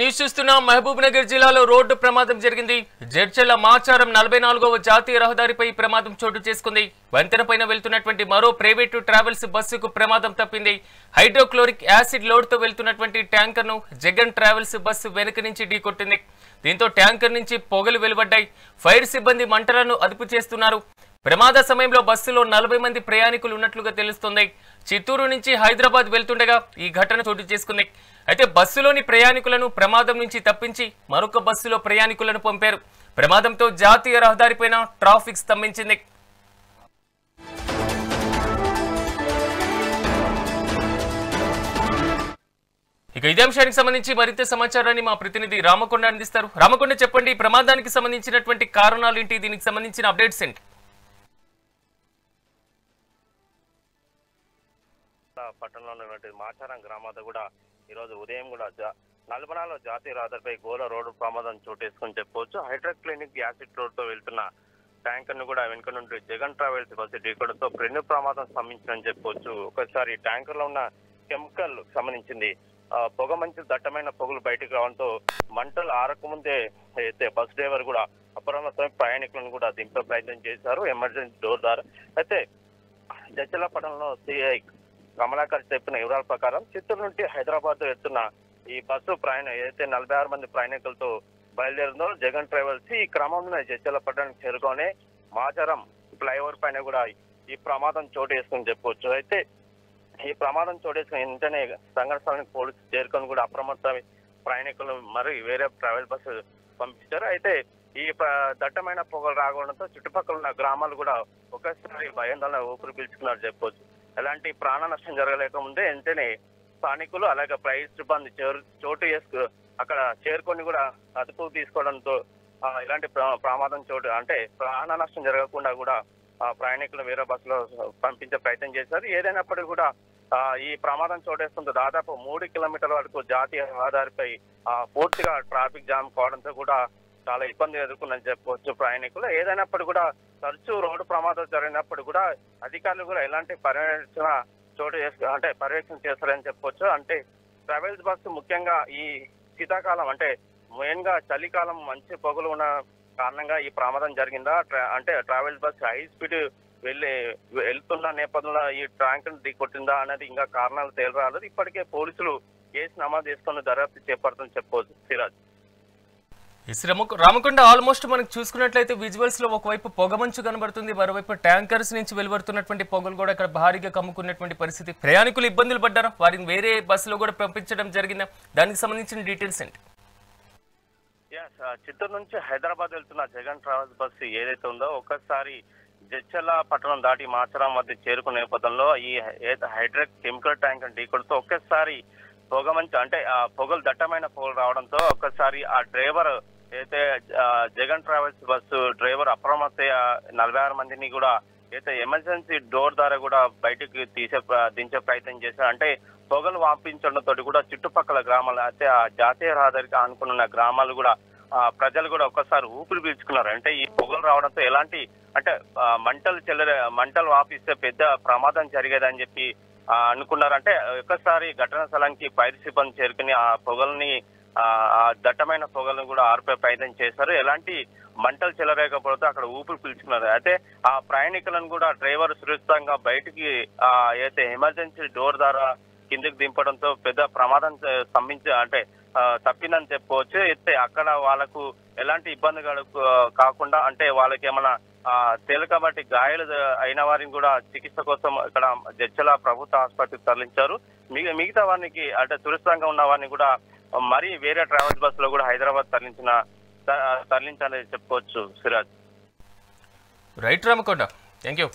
News చూస్తున్న మహబూబ్ నగర్ జిల్లాలో road ప్రమాదం జరిగింది. జడ్చర్ల మాచారం 44వ జాతీయ రహదారిపై ప్రమాదం చోటు చేసుకుంది. వంతెనపైన వెళ్తున్నటువంటి మరో ప్రైవేటు ట్రావెల్స్ బస్సుకు ప్రమాదం తప్పింది. హైడ్రోక్లోరిక్ యాసిడ్ లోడ్తో వెళ్తున్నటువంటి ట్యాంకర్ను జగన్ ట్రావెల్స్ బస్సు వెనుక నుంచి ఢీకొట్టింది. దీంతో ట్యాంకర్ నుంచి పొగలు వెలువడ్డాయి. ఫైర్ సిబ్బంది మంటలను అదుపు చేస్తున్నారు. ప్రమాద సమయంలో బస్సులో 40 మంది ప్రయాణికులు ఉన్నట్లుగా తెలుస్తోంది. చిత్తూరు నుంచి హైదరాబాద్ వెళ్తుండగా ఈ ఘటన చోటు చేసుకుంది. అయితే బస్సులోని ప్రయాణికులను ప్రమాదం నుంచి తప్పించి మరొక బస్సులో ప్రయాణికులను పంపారు. ప్రమాదంతో జాతీయ రహదారిపైన ట్రాఫిక్ స్తంభించింది. ఇక ఇదే అంశానికి సంబంధించి మరింత సమాచారాన్ని మా ప్రతినిధి రామకొండ అందిస్తారు. రామకొండ, చెప్పండి, ప్రమాదానికి సంబంధించినటువంటి కారణాలు ఏంటి, దీనికి సంబంధించిన అప్డేట్స్ ఏంటి? పట్టణంలో మాచారం గ్రామాల్లో కూడా ఈరోజు ఉదయం కూడా 44వ జాతీయ రహదారిపై ఘోర రోడ్డు ప్రమాదం చోటేసుకొని చెప్పవచ్చు. హైడ్రోక్లోరిక్ యాసిడ్ లోడ్తో వెళ్తున్న ట్యాంకర్ ను కూడా వెనుక నుండి జగన్ ట్రావెల్స్ బస్సు ఢీకొనడంతో పెను ప్రమాదం సంభవించిందని చెప్పవచ్చు. ఒకసారి ట్యాంకర్ లో ఉన్న కెమికల్ సంబంధించింది పొగ మంచి దట్టమైన పొగలు బయటకు రావడంతో మంటలు ఆరకముందే అయితే బస్ డ్రైవర్ కూడా అప్రమత్తమై ప్రయాణికులను కూడా దింపే ప్రయత్నం చేశారు ఎమర్జెన్సీ డోర్ ద్వారా. అయితే జడ్చర్లపట్నంలో సిఐ కమలాకర్ చెప్పిన వివరాల ప్రకారం చిత్తూరు నుండి హైదరాబాద్ వెళ్తున్న ఈ బస్సు ప్రయాణం ఏదైతే 46 మంది ప్రయాణికులతో బయలుదేరిందో జగన్ ట్రావెల్స్ ఈ క్రమంలో జడ్చర్లపట్నానికి చేరుకొని మాచారం ఫ్లైఓవర్ పైన కూడా ఈ ప్రమాదం చోటు వేసుకుని చెప్పవచ్చు. అయితే ఈ ప్రమాదం చోటేసుకుని వెంటనే సంఘటన స్థలానికి పోలీసులు చేరుకొని కూడా అప్రమత్తమై ప్రయాణికులు మరి వేరే ట్రావెల్ బస్సు పంపించారు. అయితే ఈ దట్టమైన పొగలు రావడంతో చుట్టుపక్కల ఉన్న గ్రామాలు కూడా ఒకసారి భయాందోళన ఊపిరి పీల్చుకున్నారు చెప్పవచ్చు. ఎలాంటి ప్రాణ నష్టం జరగలేకముందే వెంటనే స్థానికులు అలాగే ప్రైవేట్ సిబ్బంది చోటు అక్కడ చేరుకొని కూడా అదుపు తీసుకోవడంతో ఇలాంటి ప్రమాదం అంటే ప్రాణ నష్టం జరగకుండా కూడా ప్రయాణికులు వేరే బస్సులో పంపించే ప్రయత్నం చేశారు. ఏదైనప్పటికీ కూడా ఈ ప్రమాదం చోటేస్తుందో దాదాపు 3 కిలోమీటర్ల వరకు జాతీయ రహదారిపై పూర్తిగా ట్రాఫిక్ జామ్ కావడంతో కూడా చాలా ఇబ్బంది ఎదుర్కొందని చెప్పవచ్చు ప్రయాణికులు. ఏదైనప్పుడు కూడా తరచూ రోడ్డు ప్రమాదాలు జరిగినప్పుడు కూడా అధికారులు కూడా ఎలాంటి పర్యవేక్షణ చేస్తారని చెప్పవచ్చు. అంటే ట్రావెల్స్ బస్సు ముఖ్యంగా ఈ శీతాకాలం అంటే మెయిన్ గా చలికాలం మంచి పొగలు ఉన్న కారణంగా ఈ ప్రమాదం జరిగిందా, అంటే ట్రావెల్స్ బస్సు హై స్పీడ్ వెళ్తున్న నేపథ్యంలో ఈ ట్యాంక్ ఢీకొట్టిందా అనేది ఇంకా కారణాలు తేలరాలేదు. ఇప్పటికే పోలీసులు కేసు నమోదు చేసుకుని దర్యాప్తు చేపడుతుందని చెప్పవచ్చు. సిరాజ్, రామకొండ, ఆల్మోస్ట్ మనకు చూసుకున్నట్లయితే విజువల్స్ లో ఒకవైపు పొగమంచు కనబడుతుంది, మరోవైపు ట్యాంకర్స్ నుంచి వెలువడుతున్నటువంటి పొగలు కూడా ఇక్కడ భారీగా కమ్ముకున్నటువంటి పరిస్థితి. ప్రయాణికులు ఇబ్బందులు పడ్డారా, వారిని వేరే బస్సులో కూడా పంపించడం జరిగిందా, దానికి సంబంధించిన డీటెయిల్స్ ఏంటి? చిత్తూరు నుంచి హైదరాబాద్ వెళ్తున్న జగన్ ట్రావెల్స్ బస్సు ఏదైతే ఉందో ఒక్కసారి జడ్చర్ల పట్టణం దాటి మాచరం మధ్య చేరుకునే నేపథ్యంలో ఈ హైడ్రిక్ కెమికల్ ట్యాంక్ ఢీకొడుతూ ఒక్కసారి పొగమంచు అంటే పొగలు దట్టమైన పొగలు రావడంతో ఒక్కసారి ఆ డ్రైవర్ అయితే జగన్ ట్రావెల్స్ బస్సు డ్రైవర్ అప్రమత్త 46 మందిని కూడా అయితే ఎమర్జెన్సీ డోర్ ద్వారా కూడా బయటకు దించే ప్రయత్నం చేశారు. అంటే పొగలు వాపించడంతో కూడా చుట్టుపక్కల గ్రామాలు అయితే ఆ జాతీయ రహదారికి ఆనుకున్న గ్రామాలు కూడా ప్రజలు కూడా ఒక్కసారి ఊపిరి పీల్చుకున్నారు. అంటే ఈ పొగలు రావడంతో ఎలాంటి అంటే మంటలు వాపిస్తే పెద్ద ప్రమాదం జరిగేదని చెప్పి అనుకున్నారు. అంటే ఒక్కసారి ఘటనా స్థలానికి ఫైర్ సిబ్బంది చేరుకుని ఆ పొగల్ని ఆ దట్టమైన పొగలను కూడా ఆర్పే ప్రయత్నం చేశారు. ఎలాంటి మంటలు చెలరేకపోతే అక్కడ ఊపిరి పీల్చుకున్నారు. అయితే ఆ ప్రయాణికులను కూడా డ్రైవర్ సురక్షితంగా బయటికి అయితే ఎమర్జెన్సీ డోర్ ద్వారా కిందికి దింపడంతో పెద్ద ప్రమాదం తప్పిందని చెప్పుకోవచ్చు. అయితే అక్కడ వాళ్ళకు ఎలాంటి ఇబ్బంది కాకుండా అంటే వాళ్ళకి ఏమైనా తేలికబట్టి గాయాలు అయిన వారిని కూడా చికిత్స కోసం ఇక్కడ జడ్చర్ల ప్రభుత్వ ఆసుపత్రికి తరలించారు. మిగతా వారికి అంటే సురక్షితంగా ఉన్న వారిని కూడా మరి వేరే ట్రావెల్స్ బస్సులో కూడా హైదరాబాద్ తరలించాలని చెప్పుకోవచ్చు. Siraj, right Ramakonda, thank you.